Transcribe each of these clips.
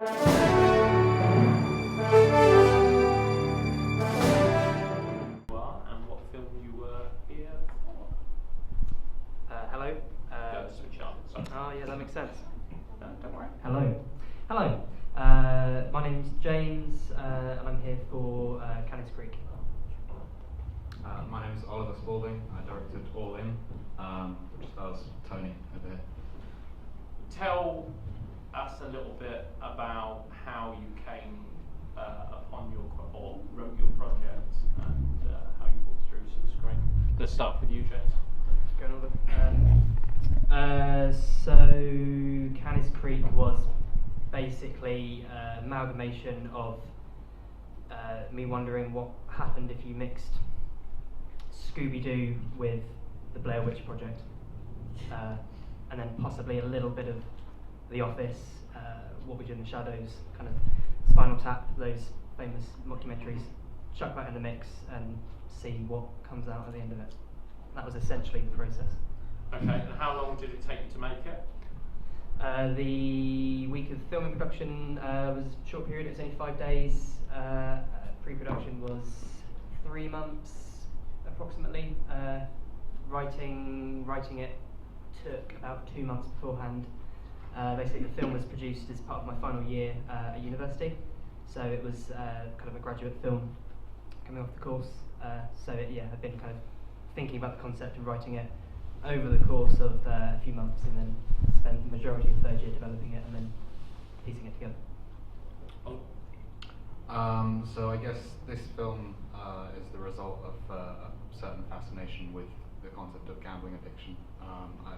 And what film you were here for? Hello. Switch on. Sorry. Oh, yeah, that makes sense. No, don't worry. Hello. My name's James, and I'm here for Canis Creek. My name is Oliver Spaulding. I directed All In, which stars Tony over here. Tell us a little bit about how you came upon or wrote your project and how you walked through some screen. Let's start with you, James. Going over. So Canis Creek was basically an amalgamation of me wondering what happened if you mixed Scooby-Doo with the Blair Witch Project, and then possibly a little bit of The Office, What We Do in the Shadows, kind of Spinal Tap, those famous mockumentaries, chuck that in the mix and see what comes out at the end of it. That was essentially the process. Okay, and how long did it take you to make it? The week of filming production was a short period, it was only 5 days. Pre-production was 3 months approximately. Writing it took about 2 months beforehand. Basically the film was produced as part of my final year at university, so it was kind of a graduate film coming off the course. I've been kind of thinking about the concept and writing it over the course of a few months, and then spent the majority of third year developing it and then piecing it together. So I guess this film is the result of a certain fascination with the concept of gambling addiction. I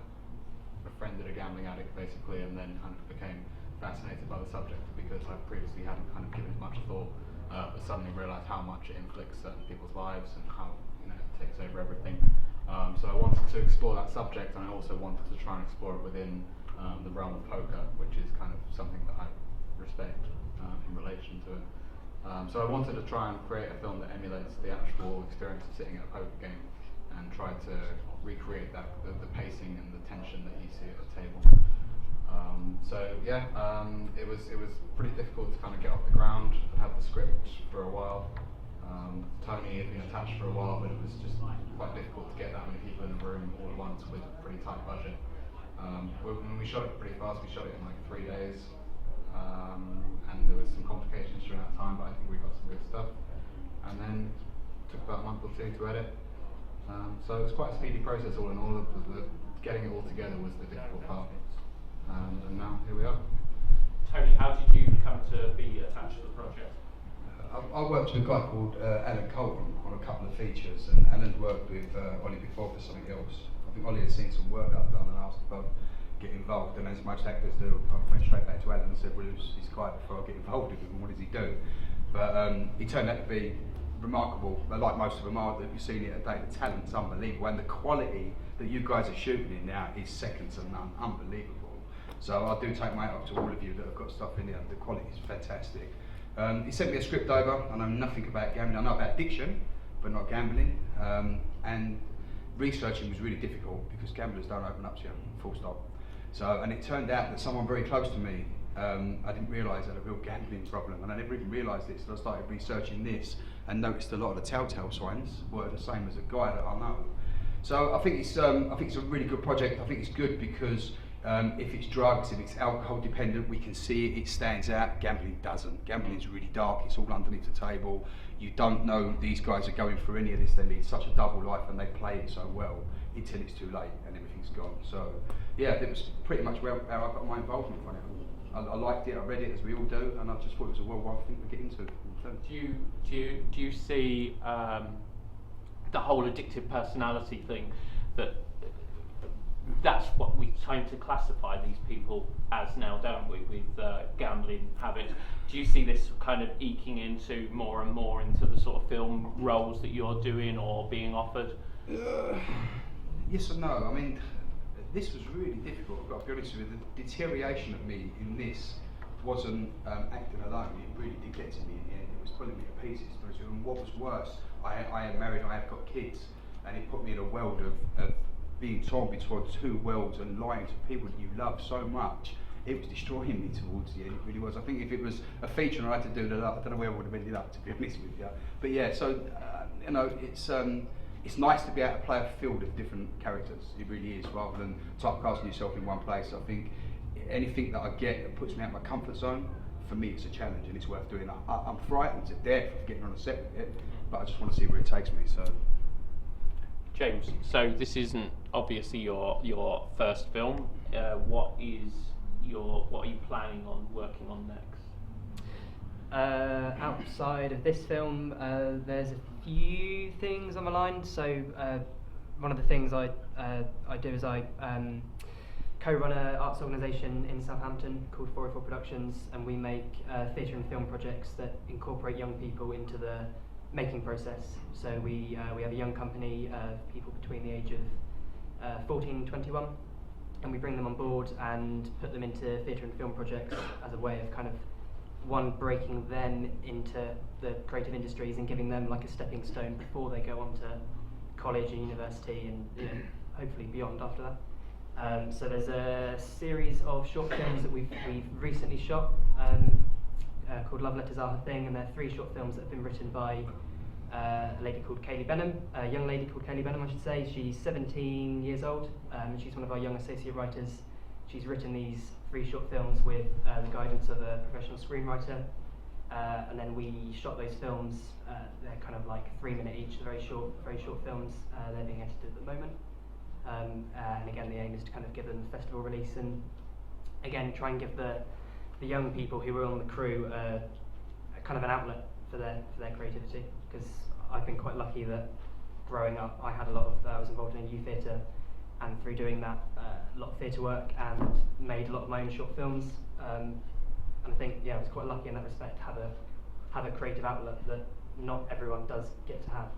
befriended a gambling addict basically, and then kind of became fascinated by the subject because I previously hadn't kind of given it much thought, but suddenly realised how much it inflicts certain people's lives and how it takes over everything. So I wanted to explore that subject, and I also wanted to try and explore it within the realm of poker, which is kind of something that I respect in relation to it. So I wanted to try and create a film that emulates the actual experience of sitting at a poker game and try to recreate that, the pacing and the tension that you see at a table. It was pretty difficult to kind of get off the ground. I had the script for a while. Tony had been attached for a while, but it was just quite difficult to get that many people in a room all at once with a pretty tight budget. When we shot it pretty fast, we shot it in like 3 days, and there was some complications during that time, but I think we got some good stuff. And then it took about a month or two to edit. So it was quite a speedy process all in all. Getting it all together was the difficult part. And now here we are. Tony, how did you come to be attached to the project? I worked with a guy called Alan Colton on a couple of features, and Alan worked with Ollie before for something else. I think Ollie had seen some work I've done and asked if I'd get involved, and as most actors do, I went straight back to Alan and said, well, who's this guy before I get involved with him, what does he do? But he turned out to be remarkable, like most of them are, that you've seen it today. The talent's unbelievable, and the quality that you guys are shooting in now is second to none, unbelievable. So I do take my hat off to all of you that have got stuff in there. The quality is fantastic. He sent me a script over. I know nothing about gambling. I know about addiction, but not gambling. And researching was really difficult because gamblers don't open up to you, full stop. So, and it turned out that someone very close to me, I didn't realise had a real gambling problem, and I never even realised this until I started researching this and noticed a lot of the telltale signs were the same as a guy that I know. So I think it's a really good project. I think it's good because if it's drugs, if it's alcohol dependent, we can see it, it stands out. Gambling doesn't. Gambling is really dark, it's all underneath the table. You don't know these guys are going through any of this. They lead such a double life and they play it so well until it's too late and everything's gone. So yeah, that was pretty much how I got my involvement on it. I liked it, I read it as we all do, and I just thought it was a worldwide thing to get into. Do you see the whole addictive personality thing, that's what we tend to classify these people as now, don't we, with gambling habits? Do you see this kind of eking into more and more into the sort of film roles that you're doing or being offered? Yes and no. I mean, this was really difficult, I've got to be honest with you. The deterioration of me in this wasn't acting alone. It really did get to me in the end. It was pulling me to pieces. And what was worse, I am married, I have got kids, and it put me in a world of being torn between two worlds and lying to people that you love so much it was destroying me towards the end. It really was. I think if it was a feature and I had to do that, I don't know where I would have ended up, to be honest with you. But yeah, so you know, it's nice to be able to play a field of different characters. It really is, rather than typecasting yourself in one place. I think anything that I get that puts me out of my comfort zone, for me, it's a challenge and it's worth doing. I'm frightened to death of getting on a set with it, but I just want to see where it takes me. So, James, so this isn't obviously your first film. What are you planning on working on next? Outside of this film, there's a few things on my line. So one of the things I do is I co-run an arts organisation in Southampton called 404 Productions, and we make theatre and film projects that incorporate young people into the making process. So we have a young company of people between the age of 14 and 21, and we bring them on board and put them into theatre and film projects as a way of kind of breaking them into the creative industries and giving them like a stepping stone before they go on to college and university and hopefully beyond after that. So there's a series of short films that we've recently shot called Love Letters Are Her Thing, and they're 3 short films that have been written by a lady called Kaylee Benham, a young lady called Kaylee Benham, I should say. She's 17 years old, and she's one of our young associate writers. She's written these 3 short films with the guidance of a professional screenwriter, and then we shot those films. They're kind of like 3-minute each, very short films. They're being edited at the moment. And again, the aim is to kind of give them a festival release, and again try and give the young people who were on the crew a kind of an outlet for their creativity. Because I've been quite lucky that growing up, I had I was involved in youth theatre, and through doing that, a lot of theatre work, and made a lot of my own short films. And I think I was quite lucky in that respect to have a creative outlet that not everyone does get to have.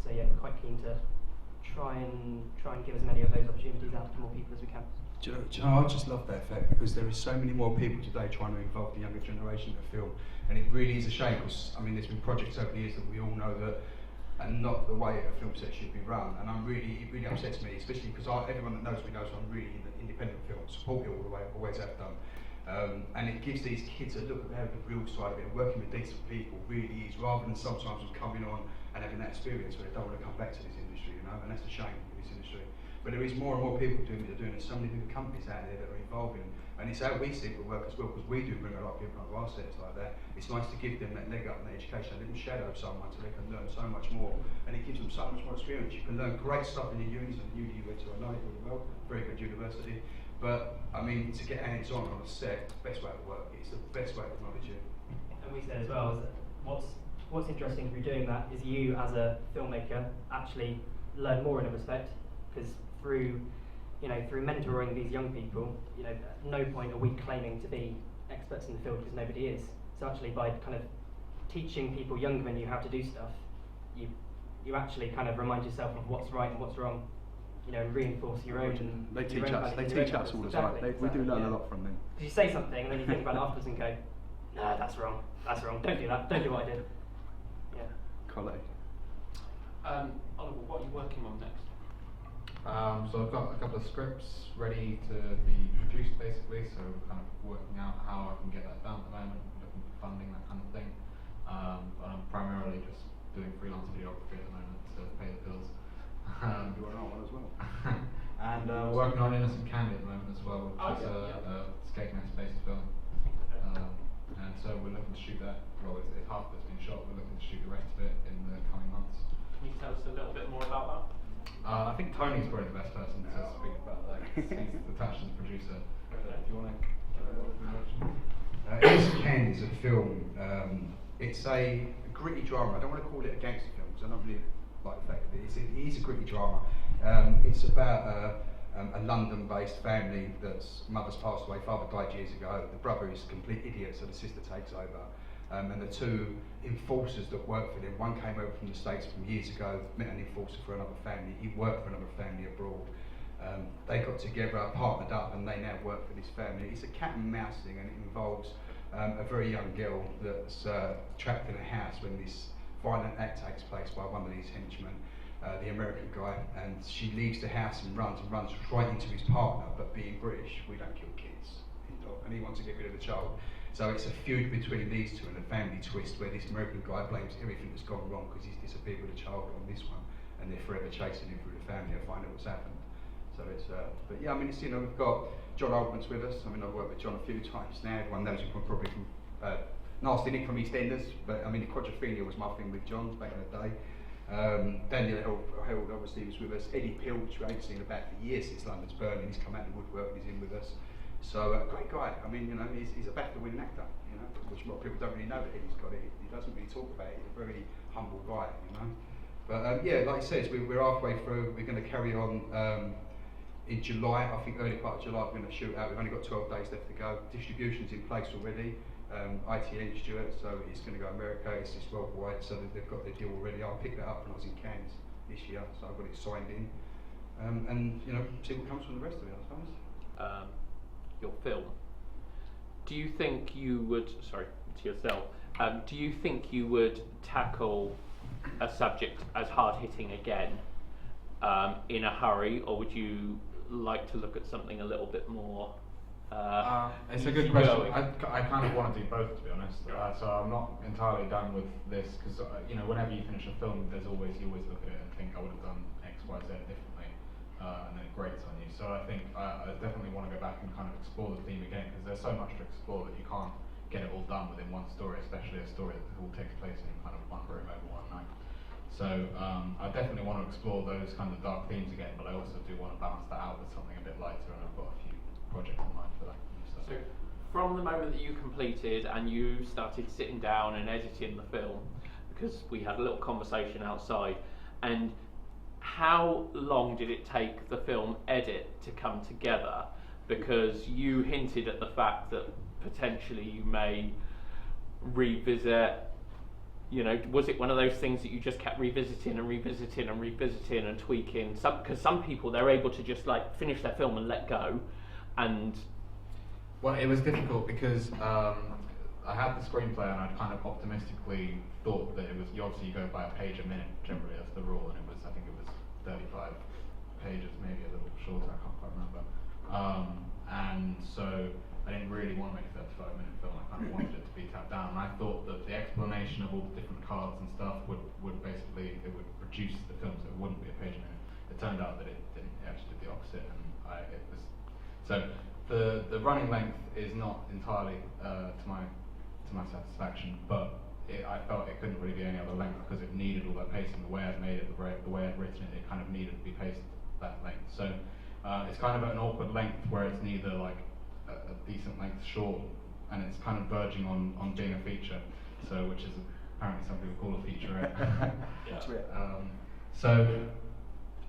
So quite keen to try and give as many of those opportunities out to more people as we can. Do you know, I just love that fact, because there is so many more people today trying to involve the younger generation in film, and it really is a shame, because I mean there's been projects over the years that we all know that are not the way a film set should be run, and it really upsets me, especially because everyone that knows me knows I'm really in the independent film, support it all the way, always have done. And it gives these kids a look at how the real side of it, and working with decent people really is, rather than sometimes just coming on and having that experience where they don't want to come back to this industry, and that's a shame in this industry. But there is more and more people doing what they're doing, and so many different companies out there that are evolving, and it's how we see it work as well, because we do bring a lot of people onto our sets like that. It's nice to give them that leg up and that education, a little shadow of someone, so they can learn so much more, and it gives them so much more experience. You can learn great stuff in your unis, and the uni you went to, I know it really well, very good university. But I mean, to get hands-on on a set, the best way to work. It's the best way to acknowledge it. And we said as well is that what's interesting through doing that is you as a filmmaker actually learn more in a respect, because through mentoring these young people, at no point are we claiming to be experts in the field, because nobody is. So actually, by kind of teaching people younger than you how to do stuff, you actually kind of remind yourself of what's right and what's wrong. And reinforce your own. And they teach us. They teach us all the time. We do learn a lot from them. Because you say something and then you think about it afterwards and go, no, that's wrong. That's wrong. Don't do that. Don't do what I did. Yeah. Quality. Oliver, what are you working on next? So I've got a couple of scripts ready to be produced, basically. So we're kind of working out how I can get that done at the moment, looking for funding, that kind of thing. But I'm primarily just doing freelance videography at the moment to pay the bills. You are on one as well. And working on Innocent Candy at the moment as well, which is a Canis-based film. And so we're looking to shoot that. Well, it's half of it's been shot. We're looking to shoot the rest of it in the coming months. Can you tell us a little bit more about that? I think Tony's probably the best person to speak about that. He's attached as a producer. If you want to give it a little introduction. Innocent Candy is a film. It's a gritty drama. I don't want to call it a gangster film, because I don't really like the fact that it is a gritty drama. It's about a London-based family that's mother's passed away, father died years ago. The brother is a complete idiot, so the sister takes over. And the 2 enforcers that work for them, one came over from the States from years ago, met an enforcer for another family. He worked for another family abroad. They got together, partnered up, and they now work for this family. It's a cat and mouse thing, and it involves a very young girl that's trapped in a house when this violent act takes place by one of these henchmen, the American guy, and she leaves the house and runs right into his partner. But being British, we don't kill kids. not, and he wants to get rid of the child. So it's a feud between these two and a family twist where this American guy blames everything that's gone wrong because he's disappeared with a child on this one, and they're forever chasing him through the family to find out what's happened. So it's, but yeah, I mean, it's, you know, we've got John Oldman's with us. I mean, I've worked with John a few times now. Everyone knows him probably from Nasty Nick from EastEnders, but I mean, Quadrophenia was my thing with John back in the day. Daniel Held obviously was with us. Eddie Peel, which we haven't seen about for years since London's Burning. He's come out of the woodwork and he's in with us. So great guy. I mean, you know, he's a BAFTA-winning actor. You know, which a lot of people don't really know that Eddie's got it. He doesn't really talk about it. He's a very humble guy. You know, but yeah, like I said, we're halfway through. We're going to carry on. In July, I think early part of July, we're going to shoot out. We've only got 12 days left to go. Distribution's in place already. ITN Stuart, so it's going to go America. It's just worldwide, so they've got their deal already. I picked that up when I was in Canis this year, so I've got it signed in. And you know, see what comes from the rest of it, I suppose. Your film. Do you think you would? Sorry, to yourself. Do you think you would tackle a subject as hard hitting again in a hurry, or would you like to look at something a little bit more? It's a good question. I kind of want to do both, to be honest. So I'm not entirely done with this because you know, whenever you finish a film, you always look at it and think I would have done X, Y, Z differently, and then it grates on you. So I think I definitely want to go back and kind of explore the theme again because there's so much to explore that you can't get it all done within one story, especially a story that all takes place in kind of one room over one night. So I definitely want to explore those kind of dark themes again, but I also do want to balance that out with something a bit lighter, and I've got a few projects in mind for that. So from the moment that you completed and you started sitting down and editing the film, because we had a little conversation outside, and how long did it take the film edit to come together? Because you hinted at the fact that potentially you may revisit. You know, was it one of those things that you just kept revisiting and revisiting and revisiting and tweaking? Because some people, they're able to just like finish their film and let go. And well, it was difficult because I had the screenplay and I'd kind of optimistically thought that it was. You obviously go by a page a minute generally, that's the rule, and I think it was 35 pages, maybe a little shorter. I can't quite remember. And so I didn't really want to make a 35-minute film. I kind of wanted it to be tapped down, and I thought that the explanation of all the different cards and stuff would basically reduce the film, so it wouldn't be a page a minute. It turned out that it didn't. It actually did the opposite, and it was so the running length is not entirely to my satisfaction, but I felt it couldn't really be any other length because it needed all that pacing. The way I'd made it, the way I'd written it, it kind of needed to be paced that length. So it's kind of at an awkward length where it's neither like a decent length short, and it's kind of verging on being a feature, so which is apparently some people call a featurette. So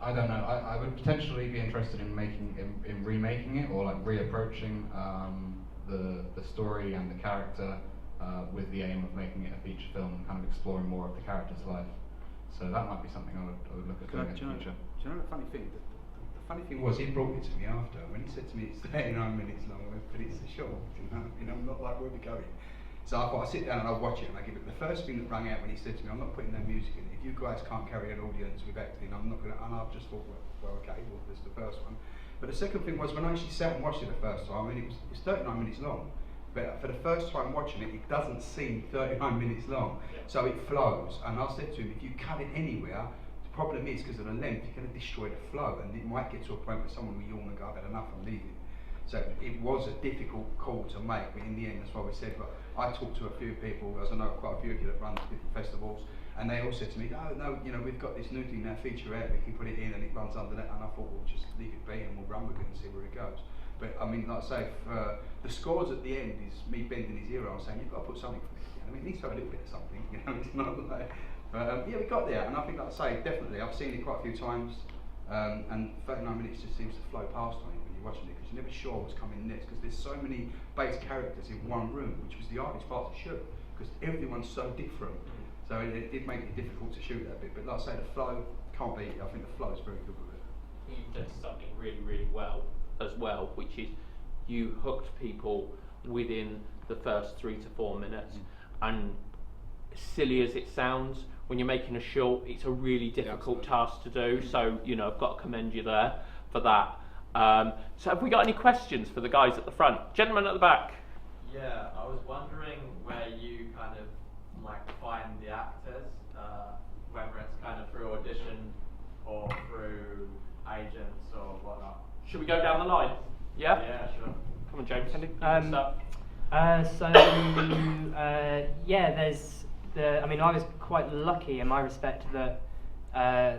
I don't know. I would potentially be interested in remaking it or like reapproaching the story and the character with the aim of making it a feature film and kind of exploring more of the character's life. So that might be something I would look at doing in the future. Do you know the funny thing? The funny thing was, he brought it to me after. When he said to me it's 39 minutes long, I went, but it's short, you know, I'm not like, where we going? So I thought I'd sit down and I'll watch it and I give it. The first thing that rang out when he said to me, I'm not putting no music in it. If you guys can't carry an audience with acting, I'm not going to, and I've just thought, well okay, well, that's the first one. But the second thing was, when I actually sat and watched it the first time, I mean, it's 39 minutes long. But for the first time watching it, it doesn't seem 39 minutes long. So it flows. And I said to him, if you cut it anywhere, the problem is, because of the length, you're going to destroy the flow, and it might get to a point where someone will yawn and go, I've had enough, I'm leaving. So it was a difficult call to make, but in the end, that's what we said. But I talked to a few people, as I know quite a few of you that run different festivals, and they all said to me, no, you know, we've got this new thing now, featurette, we can put it in and it runs under that. And I thought, we'll just leave it be and we'll run with it and see where it goes. But I mean, like I say, the scores at the end is me bending his ear on saying, you've got to put something from it. I mean, it needs to have a little bit of something, you know, it's not like, but yeah, we got there, and I think, like I say, definitely, I've seen it quite a few times, and 39 minutes just seems to flow past on it when you're watching it, because you're never sure what's coming next, because there's so many base characters in one room, which was the hardest part to shoot, because everyone's so different. So it did make it difficult to shoot that bit, but like I say, the flow can't be, I think the flow is very good with it. You've done something really, really well as well, which is you hooked people within the first 3 to 4 minutes, and silly as it sounds, when you're making a short, it's a really difficult task to do. So, you know, I've got to commend you there for that. So have we got any questions for the guys at the front? Gentleman at the back. Yeah, I was wondering where you kind of like find the actors, whether it's kind of through audition or through agents or whatnot. Should we go down the line? Yeah? Yeah, sure. Come on, James. Yeah, there's I mean, I was quite lucky in my respect that, as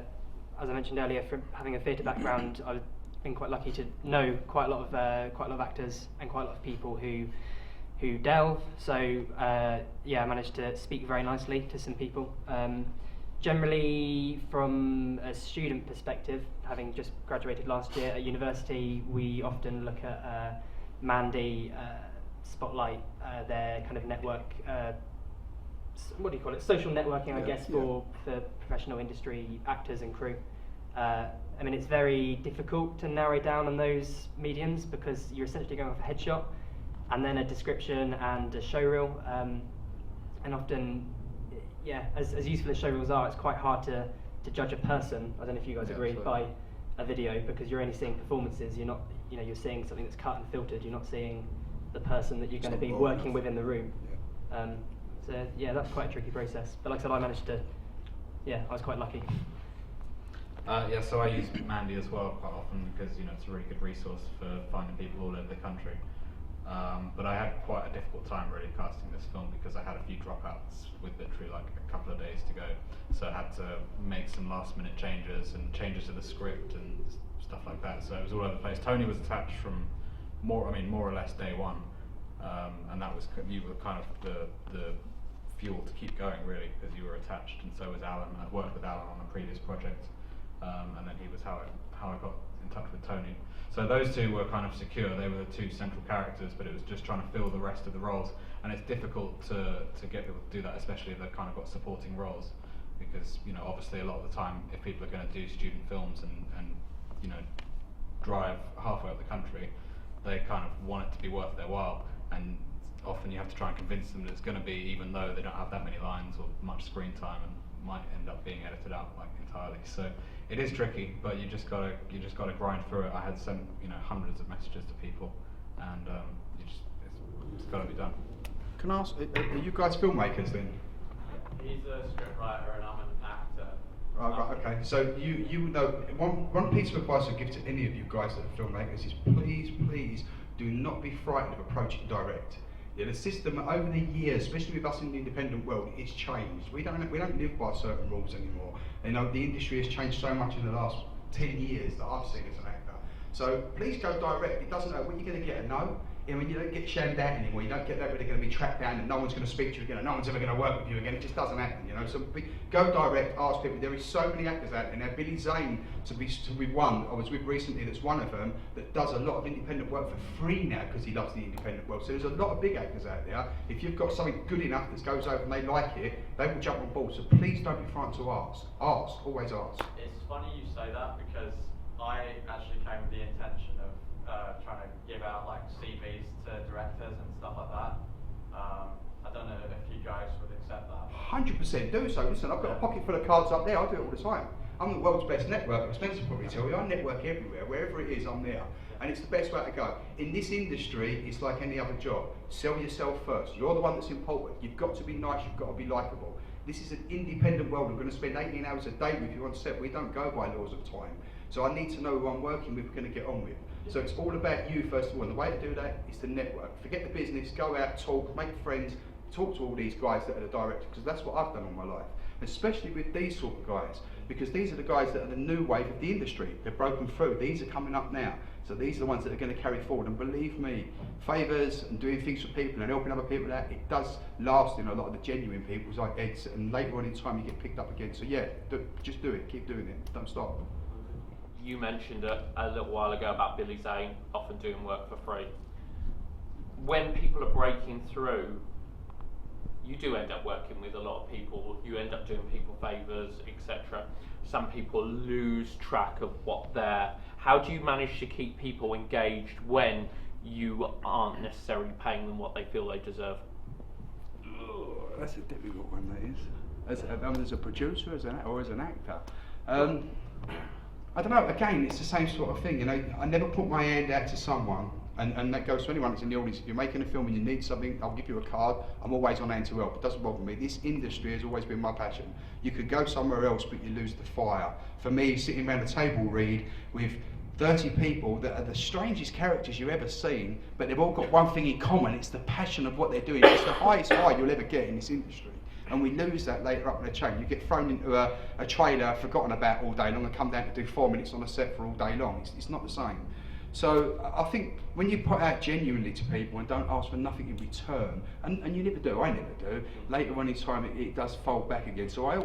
I mentioned earlier, from having a theatre background, I've been quite lucky to know quite a lot of actors and quite a lot of people who delve. So yeah, I managed to speak very nicely to some people. Generally, from a student perspective, having just graduated last year at university, we often look at Mandy, Spotlight, their kind of network, what do you call it? Social networking, I guess, for professional industry actors and crew. I mean, it's very difficult to narrow down on those mediums because you're essentially going off a headshot and then a description and a showreel, and often, yeah, as useful as showreels are, it's quite hard to judge a person. I don't know if you guys agree, by a video, because you're only seeing performances. You're not, you're seeing something that's cut and filtered. You're not seeing the person that you're going to be working with in the room. So yeah, that's quite a tricky process. But like I said, I managed to. Yeah, I was quite lucky. Yeah, so I use Mandy as well quite often because it's a really good resource for finding people all over the country. But I had quite a difficult time really casting this film because I had a few dropouts with literally like a couple of days to go. So I had to make some last minute changes and changes to the script and stuff like that. So it was all over the place. Tony was attached from more or less day one, and that was you were kind of the fuel to keep going really because you were attached, and so was Alan. I'd worked with Alan on a previous project, and then he was how I got in touch with Tony. So those two were kind of secure. They were the two central characters, but it was just trying to fill the rest of the roles. And it's difficult to get people to do that, especially if they've kind of got supporting roles, because obviously a lot of the time, if people are going to do student films and drive halfway up the country, they kind of want it to be worth their while. And often you have to try and convince them that it's going to be, even though they don't have that many lines or much screen time, and might end up being edited out like entirely. So it is tricky, but you just gotta grind through it. I had sent hundreds of messages to people, and it's got to be done. Can I ask, are you guys filmmakers then? He's a scriptwriter and I'm an actor. Right, okay. So you know, one piece of advice I give to any of you guys that are filmmakers is please do not be frightened of approaching direct. Yeah, the system over the years, especially with us in the independent world, it's changed. We don't live by certain rules anymore. The industry has changed so much in the last 10 years that I've seen as an actor. So please go direct. It doesn't matter what you're going to get a no. You don't get shammed out anymore. You don't get that where they're going to be tracked down and no one's going to speak to you again and no one's ever going to work with you again. It just doesn't happen, So go direct, ask people. There is so many actors out there now. Billy Zane to be one I was with recently, that's one of them, that does a lot of independent work for free now because he loves the independent world. So there's a lot of big actors out there. If you've got something good enough that goes over and they like it, they will jump on board. So please don't be frightened to ask. Ask, always ask. It's funny you say that because I actually came with the intention of trying to give out like CVs to directors and stuff like that. I don't know if you guys would accept that. 100% do so. Listen, I've got a pocket full of cards up there. I do it all the time. I'm the world's best networker. Spencer probably tell you I network everywhere. Wherever it is, I'm there. And it's the best way to go. In this industry, it's like any other job. Sell yourself first. You're the one that's important. You've got to be nice. You've got to be likeable. This is an independent world. We're going to spend 18 hours a day with you on set. We don't go by laws of time. So I need to know who I'm working with, going to get on with. So it's all about you first of all, and the way to do that is to network. Forget the business, go out, talk, make friends, talk to all these guys that are the directors, because that's what I've done all my life. Especially with these sort of guys, because these are the guys that are the new wave of the industry. They're broken through, these are coming up now. So these are the ones that are going to carry forward, and believe me, favours and doing things for people and helping other people out, it does last in a lot of the genuine people, like Ed's, and later on in time you get picked up again. So yeah, just do it, keep doing it, don't stop. You mentioned a little while ago about Billy Zane often doing work for free. When people are breaking through, you do end up working with a lot of people. You end up doing people favours, etc. Some people lose track of what they're. How do you manage to keep people engaged when you aren't necessarily paying them what they feel they deserve? Oh, that's a difficult one, that is. As a producer, or as an actor. I don't know, again, it's the same sort of thing, you know, I never put my hand out to someone, and that goes to anyone that's in the audience. If you're making a film and you need something, I'll give you a card, I'm always on hand to help, it doesn't bother me. This industry has always been my passion. You could go somewhere else, but you lose the fire. For me, sitting around a table read with 30 people that are the strangest characters you've ever seen, but they've all got one thing in common, it's the passion of what they're doing. It's the highest high you'll ever get in this industry. And we lose that later up in the chain. You get thrown into a trailer, forgotten about all day long, and come down to do 4 minutes on a set for all day long. It's not the same. So I think when you put out genuinely to people and don't ask for nothing in return, and you never do, I never do, later on in time it does fold back again. So I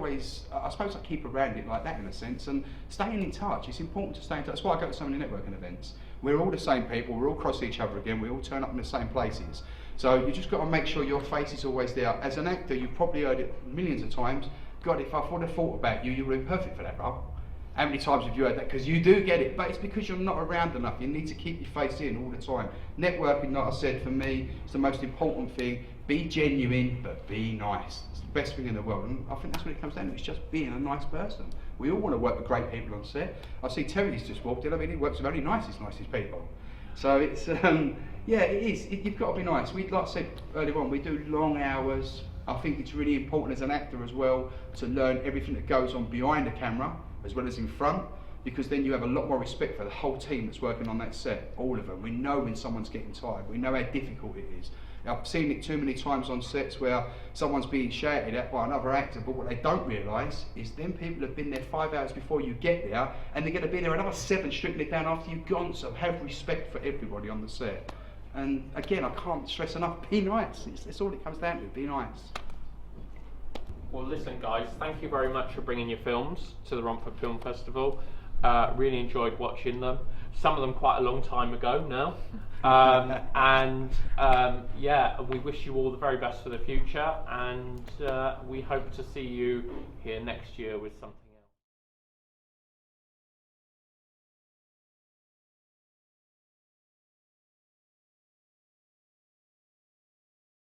suppose I keep around it like that in a sense, and staying in touch. It's important to stay in touch. That's why I go to so many networking events. We're all the same people, we're all cross each other again, we all turn up in the same places. So you just got to make sure your face is always there. As an actor, you've probably heard it millions of times. God, if I would have thought about you, you would have been perfect for that role. How many times have you heard that? Because you do get it, but it's because you're not around enough. You need to keep your face in all the time. Networking, like I said, for me, is the most important thing. Be genuine, but be nice. It's the best thing in the world, and I think that's what it comes down to. It's just being a nice person. We all want to work with great people on set. I see Terry's just walked in. I mean, he works with only nicest people. So it's, yeah, it is. You've got to be nice. Like I said earlier on, we do long hours. I think it's really important as an actor as well to learn everything that goes on behind the camera as well as in front, because then you have a lot more respect for the whole team that's working on that set, all of them. We know when someone's getting tired, we know how difficult it is. I've seen it too many times on sets where someone's being shouted at by another actor, but what they don't realise is them people have been there 5 hours before you get there, and they're going to be there another 7 stripping it down after you've gone, so have respect for everybody on the set. And again, I can't stress enough, be nice. It's all it comes down to, be nice. Well, listen, guys, thank you very much for bringing your films to the Romford Film Festival. Really enjoyed watching them. Some of them quite a long time ago now. Yeah, we wish you all the very best for the future, and we hope to see you here next year with something.